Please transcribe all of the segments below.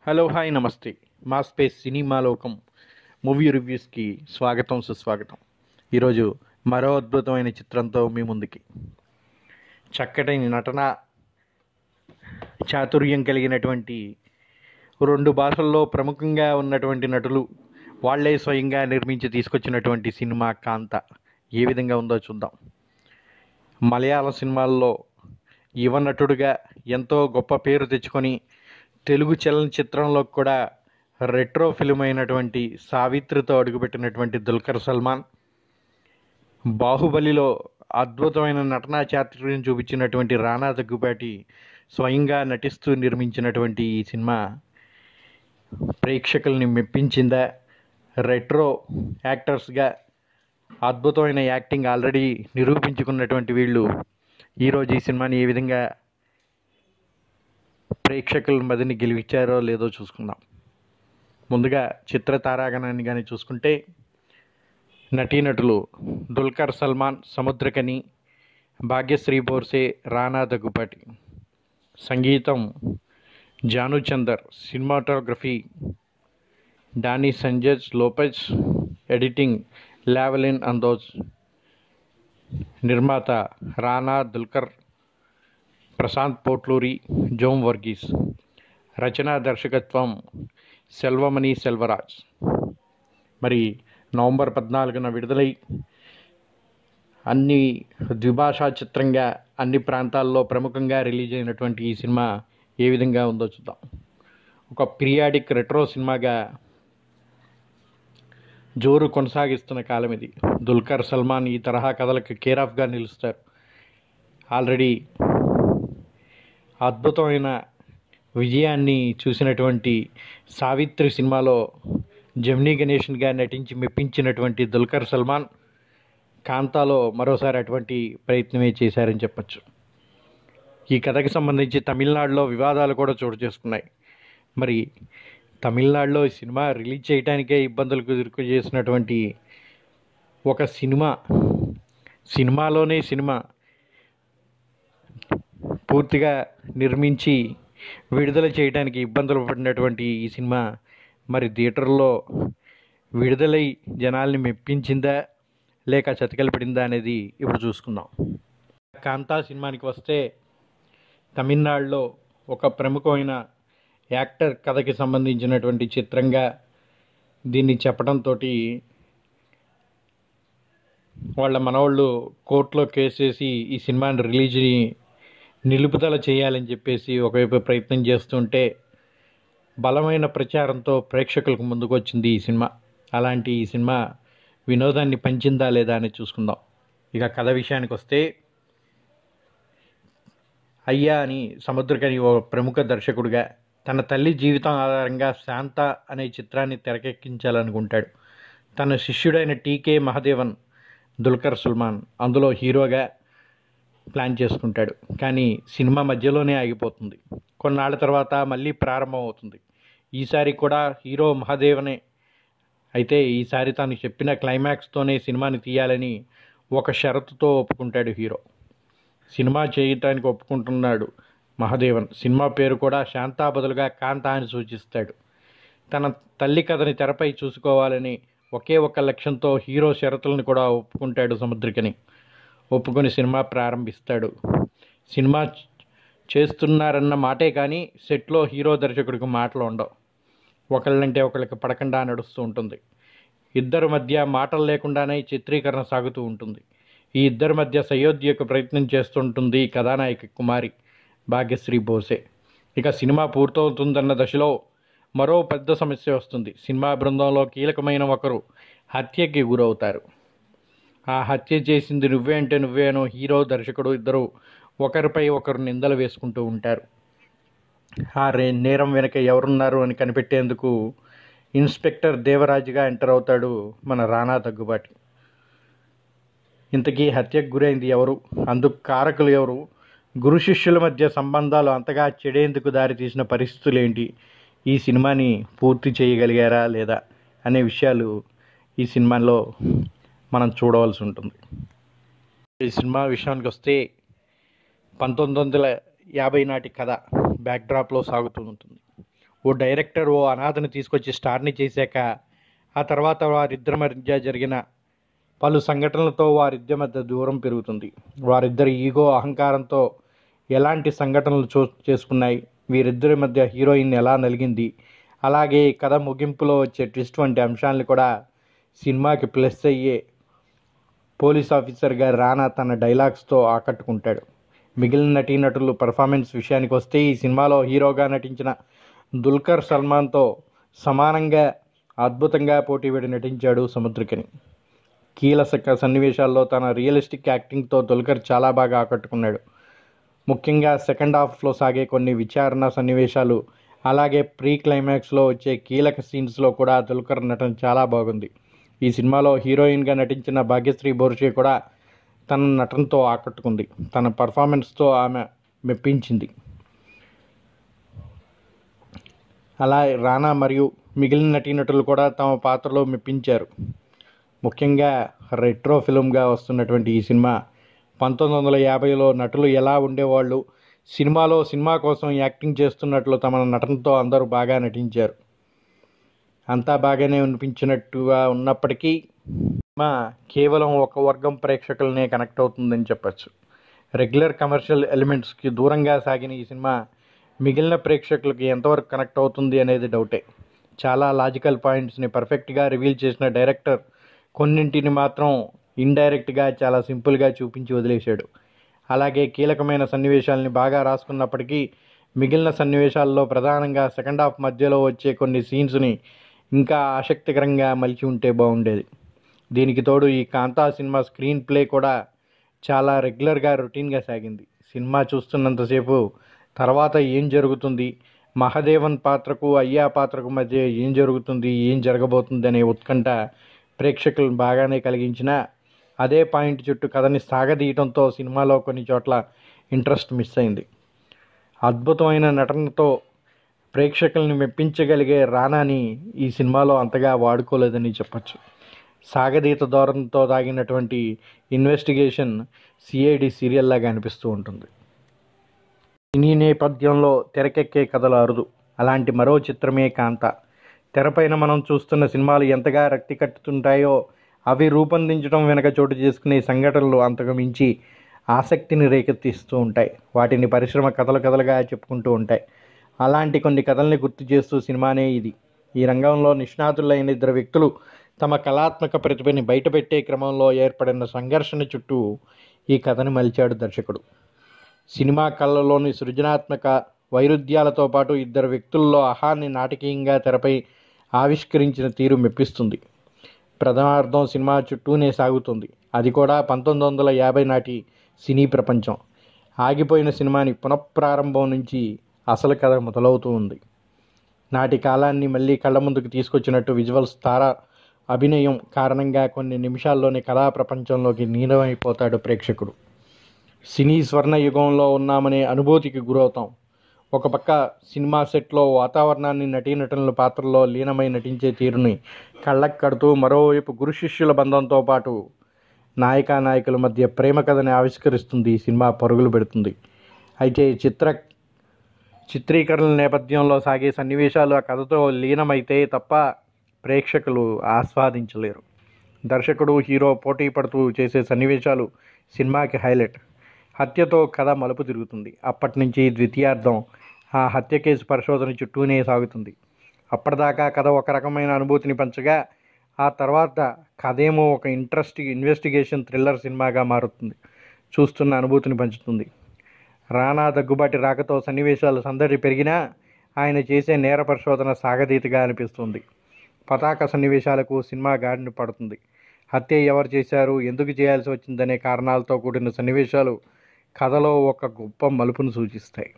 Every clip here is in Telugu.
హలో హాయ్ నమస్తే. మా స్పేస్ సినిమా లోకం మూవీ రివ్యూస్కి స్వాగతం సుస్వాగతం. ఈరోజు మరో అద్భుతమైన చిత్రంతో మీ ముందుకి. చక్కటి నటన చాతుర్యం కలిగినటువంటి రెండు భాషల్లో ప్రముఖంగా ఉన్నటువంటి నటులు వాళ్లే స్వయంగా నిర్మించి తీసుకొచ్చినటువంటి సినిమా కాంత ఏ విధంగా ఉందో చూద్దాం. మలయాళ సినిమాల్లో యువ నటుడుగా ఎంతో గొప్ప పేరు తెచ్చుకొని తెలుగు చలనచిత్రంలో కూడా రెట్రో ఫిల్మ్ అయినటువంటి సావిత్రితో అడుగుపెట్టినటువంటి దుల్కర్ సల్మాన్, బాహుబలిలో అద్భుతమైన నటనా చాతుర్యం చూపించినటువంటి రానా దగ్గుబాటి స్వయంగా నటిస్తూ నిర్మించినటువంటి ఈ సినిమా ప్రేక్షకుల్ని మెప్పించిందా? రెట్రో యాక్టర్స్గా అద్భుతమైన యాక్టింగ్ ఆల్రెడీ నిరూపించుకున్నటువంటి వీళ్ళు ఈరోజు ఈ సినిమాని ఏ విధంగా ప్రేక్షకుల మదిని గెలిచారో లేదో చూసుకుందాం. ముందుగా చిత్ర తారాగణాన్ని కానీ చూసుకుంటే నటీనటులు దుల్కర్ సల్మాన్, సముద్రకని, భాగ్యశ్రీ బోర్సే, రానా దగ్గుబాటి. సంగీతం Jaanu Chandar, cinematography Dani Sanchez Lopez, editing Llewellyn అందోజ్, నిర్మాత రానా, దుల్కర్, ప్రశాంత్ పోట్లూరి, జోమ్ వర్గీస్. రచనా దర్శకత్వం సెల్వమణి సెల్వరాజ్. మరి నవంబర్ 14న విడుదలై అన్ని ద్విభాషా చిత్రంగా అన్ని ప్రాంతాల్లో ప్రముఖంగా రిలీజ్ అయినటువంటి ఈ సినిమా ఏ విధంగా ఉందో చూద్దాం. ఒక పీరియాడిక్ రెట్రో సినిమాగా జోరు కొనసాగిస్తున్న కాలం ఇది. దుల్కర్ సల్మాన్ ఈ తరహా కథలకు కేర్ ఆఫ్గా నిలుస్తారు. ఆల్రెడీ అద్భుతమైన విజయాన్ని చూసినటువంటి సావిత్రి సినిమాలో జమినీ గణేషన్గా నటించి మెప్పించినటువంటి దుల్కర్ సల్మాన్ కాంతాలో మరోసారి అటువంటి ప్రయత్నమే చేశారని చెప్పచ్చు. ఈ కథకి సంబంధించి తమిళనాడులో వివాదాలు కూడా చోటు చేసుకున్నాయి. మరి తమిళనాడులో ఈ సినిమా రిలీజ్ చేయడానికే ఇబ్బందులకు ఎదుర్కొ చేసినటువంటి ఒక సినిమాలోనే సినిమా పూర్తిగా నిర్మించి విడుదల చేయడానికి ఇబ్బందులు పడినటువంటి ఈ సినిమా మరి థియేటర్లో విడుదలై జనాల్ని మెప్పించిందా లేక చతికిలపడిందా అనేది ఇప్పుడు చూసుకుందాం. కాంతా సినిమానికి వస్తే తమిళనాడులో ఒక ప్రముఖమైన యాక్టర్ కథకి సంబంధించినటువంటి చిత్రంగా దీన్ని చెప్పడంతో వాళ్ళ మనవాళ్ళు కోర్టులో కేసేసి ఈ సినిమాని రిలీజ్ని నిలుపుదల చేయాలని చెప్పేసి ఒకవైపు ప్రయత్నం చేస్తుంటే బలమైన ప్రచారంతో ప్రేక్షకులకు ముందుకు వచ్చింది ఈ సినిమా. అలాంటి ఈ సినిమా వినోదాన్ని పంచిందా లేదా అని చూసుకుందాం. ఇక కథ విషయానికి వస్తే అయ్యా అని సముద్రకని ఓ ప్రముఖ దర్శకుడిగా తన తల్లి జీవితం ఆధారంగా శాంత అనే చిత్రాన్ని తెరకెక్కించాలనుకుంటాడు. తన శిష్యుడైన టీకే మహదేవన్ దుల్కర్ సల్మాన్ అందులో హీరోగా ప్లాన్ చేసుకుంటాడు. కానీ సినిమా మధ్యలోనే ఆగిపోతుంది. కొన్నాళ్ళ తర్వాత మళ్ళీ ప్రారంభం అవుతుంది. ఈసారి కూడా హీరో మహాదేవనే. అయితే ఈసారి తాను చెప్పిన క్లైమాక్స్తోనే సినిమాని తీయాలని ఒక షరతుతో ఒప్పుకుంటాడు హీరో. సినిమా చేయటానికి ఒప్పుకుంటున్నాడు మహాదేవన్. సినిమా పేరు కూడా శాంతా బదులుగా కాంతా అని సూచిస్తాడు. తన తల్లి కథని తెరపై చూసుకోవాలని ఒకే ఒక లక్ష్యంతో హీరో షరతులను కూడా ఒప్పుకుంటాడు సముద్రకని. ఒప్పుకొని సినిమా ప్రారంభిస్తాడు. సినిమా చేస్తున్నారన్న మాటే కానీ సెట్లో హీరో దర్శకుడికి మాటలు ఉండవు. ఒకళ్ళంటే ఒకళ్ళకి పడకుండా నడుస్తూ ఉంటుంది. ఇద్దరి మధ్య మాటలు లేకుండానే చిత్రీకరణ సాగుతూ ఉంటుంది. ఈ ఇద్దరి మధ్య సయోధ్యకు ప్రయత్నం చేస్తుంటుంది కథానాయక కుమారి భాగ్యశ్రీ బోర్సే. ఇక సినిమా పూర్తవుతుందన్న దశలో మరో పెద్ద సమస్య వస్తుంది. సినిమా బృందంలో కీలకమైన ఒకరు హత్యకి గురవుతారు. ఆ హత్య చేసింది నువ్వే అంటే నువ్వేనో హీరో దర్శకుడు ఇద్దరు ఒకరిపై ఒకరు నిందలు వేసుకుంటూ ఉంటారు. ఆ నేరం వెనక ఎవరున్నారు అని కనిపెట్టేందుకు ఇన్స్పెక్టర్ దేవరాజుగా ఎంటర్ అవుతాడు మన రానా దగ్గుబాటి. ఇంతకీ హత్యకు గురైంది ఎవరు? అందుకు కారకులు ఎవరు? గురు శిష్యుల మధ్య సంబంధాలు అంతగా చెడేందుకు దారితీసిన పరిస్థితులు ఏంటి? ఈ సినిమాని పూర్తి చేయగలిగారా లేదా అనే విషయాలు ఈ సినిమాలో మనం చూడవలసి ఉంటుంది. ఈ సినిమా విషయానికి వస్తే 1950 నాటి కథ బ్యాక్డ్రాప్లో సాగుతూ ఉంటుంది. ఓ డైరెక్టర్ ఓ అనాథను తీసుకొచ్చి స్టార్ని చేశాక ఆ తర్వాత వారిద్దరి మధ్య జరిగిన పలు సంఘటనలతో వారిద్దరి మధ్య దూరం పెరుగుతుంది. వారిద్దరి ఈగో అహంకారంతో ఎలాంటి సంఘటనలు చేసుకున్నాయి, వీరిద్దరి మధ్య హీరోయిన్ ఎలా నలిగింది, అలాగే కథ ముగింపులో వచ్చే ట్విస్ట్ వంటి అంశాలను కూడా సినిమాకి ప్లస్ అయ్యే పోలీస్ ఆఫీసర్గా రానా తన డైలాగ్స్తో ఆకట్టుకుంటాడు. మిగిలిన నటీనటులు పర్ఫార్మెన్స్ విషయానికి వస్తే ఈ సినిమాలో హీరోగా నటించిన దుల్కర్ సల్మాన్తో సమానంగా అద్భుతంగా పోటీపడి నటించాడు సముద్రకని. కీలక సన్నివేశాల్లో తన రియలిస్టిక్ యాక్టింగ్తో దుల్కర్ చాలా బాగా ఆకట్టుకున్నాడు. ముఖ్యంగా సెకండ్ హాఫ్లో సాగే కొన్ని విచారణ సన్నివేశాలు, అలాగే ప్రీ క్లైమాక్స్లో వచ్చే కీలక సీన్స్లో కూడా దుల్కర్ నటన చాలా బాగుంది. ఈ సినిమాలో హీరోయిన్గా నటించిన భాగ్యశ్రీ బోర్షే కూడా తన నటనతో ఆకట్టుకుంది. తన పర్ఫార్మెన్స్తో ఆమె మెప్పించింది. అలా రానా మరియు మిగిలిన నటీనటులు కూడా తమ పాత్రలో మెప్పించారు. ముఖ్యంగా రెట్రో ఫిల్మ్గా వస్తున్నటువంటి ఈ సినిమా 1950లో నటులు ఎలా ఉండేవాళ్ళు, సినిమా కోసం యాక్టింగ్ చేస్తున్నట్లు తమ నటనతో అందరూ బాగా నటించారు. అంతా బాగానే అనిపించినట్టుగా ఉన్నప్పటికీ సినిమా కేవలం ఒక వర్గం ప్రేక్షకులనే కనెక్ట్ అవుతుందని చెప్పచ్చు. రెగ్యులర్ కమర్షియల్ ఎలిమెంట్స్కి దూరంగా సాగిన ఈ సినిమా మిగిలిన ప్రేక్షకులకి ఎంతవరకు కనెక్ట్ అవుతుంది అనేది డౌటే. చాలా లాజికల్ పాయింట్స్ని పర్ఫెక్ట్గా రివీల్ చేసిన డైరెక్టర్ కొన్నింటిని మాత్రం ఇండైరెక్ట్గా చాలా సింపుల్గా చూపించి వదిలేశాడు. అలాగే కీలకమైన సన్నివేశాలని బాగా రాసుకున్నప్పటికీ మిగిలిన సన్నివేశాల్లో ప్రధానంగా సెకండ్ హాఫ్ మధ్యలో వచ్చే కొన్ని సీన్స్ని ఇంకా ఆసక్తికరంగా మలిచి ఉంటే బాగుండేది. దీనికి తోడు ఈ కాంతా సినిమా స్క్రీన్ ప్లే కూడా చాలా రెగ్యులర్గా రొటీన్గా సాగింది. సినిమా చూస్తున్నంతసేపు తర్వాత ఏం జరుగుతుంది, మహదేవన్ పాత్రకు అయ్యా పాత్రకు మధ్య ఏం జరుగుతుంది, ఏం జరగబోతుంది అనే ఉత్కంఠ ప్రేక్షకులను బాగానే కలిగించిన అదే పాయింట్ చుట్టూ కథని సాగదీయడంతో సినిమాలో కొన్ని చోట్ల ఇంట్రెస్ట్ మిస్ అయింది. అద్భుతమైన నటనతో ప్రేక్షకుల్ని మెప్పించగలిగే రానాని ఈ సినిమాలో అంతగా వాడుకోలేదని చెప్పచ్చు. సాగదీత ధోరణితో సాగినటువంటి ఇన్వెస్టిగేషన్ సిఐడి సీరియల్లాగా అనిపిస్తూ ఉంటుంది. సినీ నేపథ్యంలో తెరకెక్కే కథలు అరుదు. అలాంటి మరో చిత్రమే కాంతా. తెరపైన మనం చూస్తున్న సినిమాలు ఎంతగా రక్తి కట్టుతుంటాయో అవి రూపొందించడం వెనక చోటు చేసుకునే సంఘటనలు అంతకు మించి ఆసక్తిని రేకెత్తిస్తూ ఉంటాయి. వాటిని పరిశ్రమ కథలుగా చెప్పుకుంటూ ఉంటాయి. అలాంటి కొన్ని కథల్ని గుర్తు చేస్తూ సినిమానే ఇది. ఈ రంగంలో నిష్ణాతులైన ఇద్దరు వ్యక్తులు తమ కళాత్మక ప్రతిభని బయటపెట్టే క్రమంలో ఏర్పడిన సంఘర్షణ చుట్టూ ఈ కథని మలిచాడు దర్శకుడు. సినిమా కళలోని సృజనాత్మక వైరుధ్యాలతో పాటు ఇద్దరు వ్యక్తుల్లో ఆహాన్ని నాటకీయంగా తెరపై ఆవిష్కరించిన తీరు మెప్పిస్తుంది. ప్రథమార్థం సినిమా చుట్టూనే సాగుతుంది. అది కూడా 1950 నాటి సినీ ప్రపంచం. ఆగిపోయిన సినిమాని పునఃప్రారంభం నుంచి అసలు కథ మొదలవుతూ ఉంది. నాటి కాలాన్ని మళ్ళీ కళ్ళ ముందుకు తీసుకొచ్చినట్టు విజువల్స్, తార అభినయం కారణంగా కొన్ని నిమిషాల్లోనే కళా ప్రపంచంలోకి లీనమైపోతాడు ప్రేక్షకుడు. సినీ స్వర్ణ యుగంలో ఉన్నామనే అనుభూతికి గురవుతాం. ఒక పక్క సినిమా సెట్లో వాతావరణాన్ని, నటీనటుల పాత్రలో లీనమై నటించే తీరుని కళ్ళకు కడుతూ, మరోవైపు గురు శిష్యుల బంధంతో పాటు నాయకుల మధ్య ప్రేమ కథని ఆవిష్కరిస్తుంది ఈ సినిమా, పరుగులు పెడుతుంది. అయితే చిత్రీకరణ నేపథ్యంలో సాగే సన్నివేశాలు ఆ కథతో లీనమైతే తప్ప ప్రేక్షకులు ఆస్వాదించలేరు. దర్శకుడు, హీరో పోటీ పడుతూ చేసే సన్నివేశాలు సినిమాకి హైలైట్. హత్యతో కథ మలుపు తిరుగుతుంది. అప్పటి నుంచి ద్వితీయార్థం ఆ హత్య కేసు పరిశోధన చుట్టూనే సాగుతుంది. అప్పటిదాకా కథ ఒక రకమైన అనుభూతిని పంచగా ఆ తర్వాత కథేమో ఒక ఇన్వెస్టిగేషన్ థ్రిల్లర్ సినిమాగా మారుతుంది. చూస్తున్న అనుభూతిని పంచుతుంది. రానా దగ్గుబాటి రాకతో సన్నివేశాలు సందడి పెరిగినా ఆయన చేసే నేర పరిశోధన సాగదీతగా అనిపిస్తుంది. పతాక సన్నివేశాలకు సినిమా గాడిని పడుతుంది. హత్య ఎవరు చేశారు, ఎందుకు చేయాల్సి వచ్చిందనే కారణాలతో కూడిన సన్నివేశాలు కథలో ఒక గొప్ప మలుపును సూచిస్తాయి.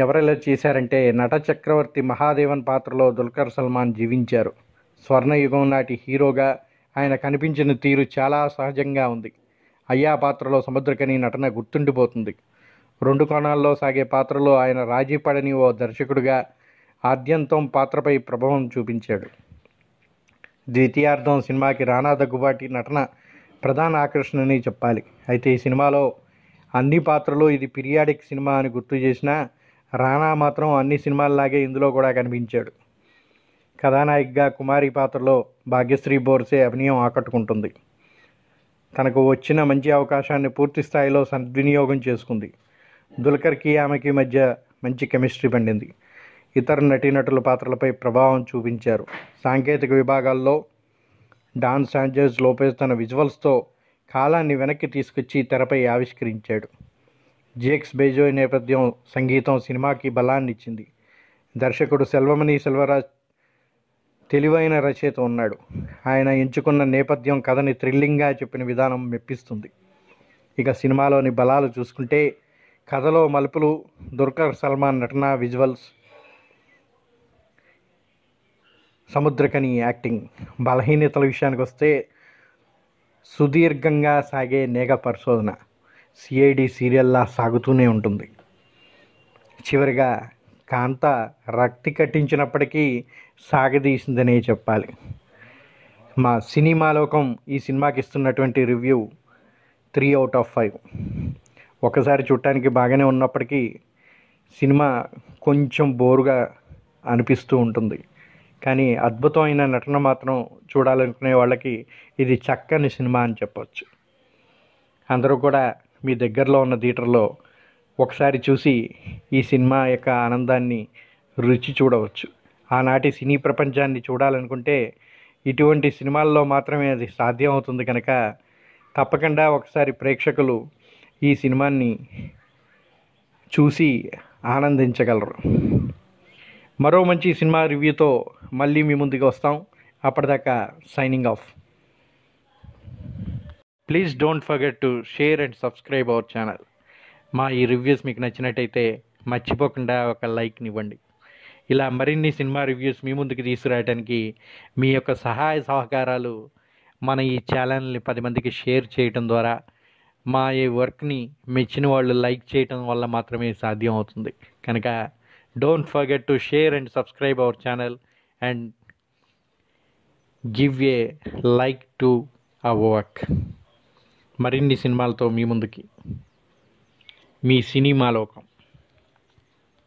ఎవరెలా చేశారంటే, నట చక్రవర్తి మహాదేవన్ పాత్రలో దుల్కర్ సల్మాన్ జీవించారు. స్వర్ణయుగం నాటి హీరోగా ఆయన కనిపించిన తీరు చాలా సహజంగా ఉంది. అయ్యా పాత్రలో సముద్రకని నటన గుర్తుండిపోతుంది. రెండు కోణాల్లో సాగే పాత్రలో ఆయన రాజీ పడని ఓ దర్శకుడిగా ఆద్యంతం పాత్రపై ప్రభావం చూపించాడు. ద్వితీయార్థం సినిమాకి రానా దగ్గుబాటి నటన ప్రధాన ఆకర్షణని చెప్పాలి. అయితే ఈ సినిమాలో అన్ని పాత్రలు ఇది పీరియాడిక్ సినిమా అని గుర్తు చేసినా రానా మాత్రం అన్ని సినిమాల్లాగే ఇందులో కూడా కనిపించాడు. కథానాయికగా కుమారి పాత్రలో భాగ్యశ్రీ బోర్సే అభినయం ఆకట్టుకుంటుంది. తనకు వచ్చిన మంచి అవకాశాన్ని పూర్తి స్థాయిలో సద్వినియోగం చేసుకుంది. దుల్కర్కి ఆమెకి మధ్య మంచి కెమిస్ట్రీ పండింది. ఇతర నటీనటుల పాత్రలపై ప్రభావం చూపించారు. సాంకేతిక విభాగాల్లో డాన్ శాంచెజ్ లోపెజ్ తన విజువల్స్తో కాలాన్ని వెనక్కి తీసుకొచ్చి తెరపై ఆవిష్కరించాడు. జేక్స్ బేజోయ్ నేపథ్యం, సంగీతం సినిమాకి బలాన్ని ఇచ్చింది. దర్శకుడు సెల్వమణి సెల్వరాజ్ తెలివైన రచయిత ఉన్నాడు. ఆయన ఎంచుకున్న నేపథ్యం కథని థ్రిల్లింగ్గా చెప్పిన విధానం మెప్పిస్తుంది. ఇక సినిమాలోని బలాలు చూసుకుంటే కథలో మలుపులు, దుల్కర్ సల్మాన్ నటన, విజువల్స్, సముద్రకని యాక్టింగ్. బలహీనతల విషయానికి వస్తే సుదీర్ఘంగా సాగే నేగ పరిశోధన సిఐడి సీరియల్లా సాగుతూనే ఉంటుంది. చివరిగా కాంత రక్తి కట్టించినప్పటికీ సాగదీసిందనే చెప్పాలి. మా సినిమాలోకం ఈ సినిమాకి ఇస్తున్నటువంటి రివ్యూ 3/5. ఒకసారి చూడటానికి బాగానే ఉన్నప్పటికీ సినిమా కొంచెం బోరుగా అనిపిస్తూ ఉంటుంది. కానీ అద్భుతమైన నటన మాత్రం చూడాలనుకునే వాళ్ళకి ఇది చక్కని సినిమా అని చెప్పవచ్చు. అందరూ కూడా మీ దగ్గరలో ఉన్న థియేటర్లో ఒకసారి చూసి ఈ సినిమా యొక్క ఆనందాన్ని రుచి చూడవచ్చు. ఆనాటి సినీ ప్రపంచాన్ని చూడాలనుకుంటే ఇటువంటి సినిమాల్లో మాత్రమే అది సాధ్యం అవుతుంది కనుక తప్పకుండా ఒకసారి ప్రేక్షకులు ఈ సినిమాని చూసి ఆనందించగలరు. మరో మంచి సినిమా రివ్యూతో మళ్ళీ మీ ముందుకు వస్తాం. అప్పటిదాకా signing off. Please don't forget to share and subscribe our channel. మా ఈ రివ్యూస్ మీకు నచ్చినట్టయితే మర్చిపోకుండా ఒక లైక్ని ఇవ్వండి. ఇలా మరిన్ని సినిమా రివ్యూస్ మీ ముందుకు తీసుకురావడానికి మీ యొక్క సహాయ సహకారాలు మన ఈ ఛానల్ని 10 మందికి షేర్ చేయటం ద్వారా, మా ఈ వర్క్ని మెచ్చిన వాళ్ళు లైక్ చేయటం వల్ల మాత్రమే సాధ్యం అవుతుంది. కనుక don't forget to share and subscribe our channel and give a like to our work. మరిన్ని సినిమాలతో మీ ముందుకి మీ సినిమాలోకం.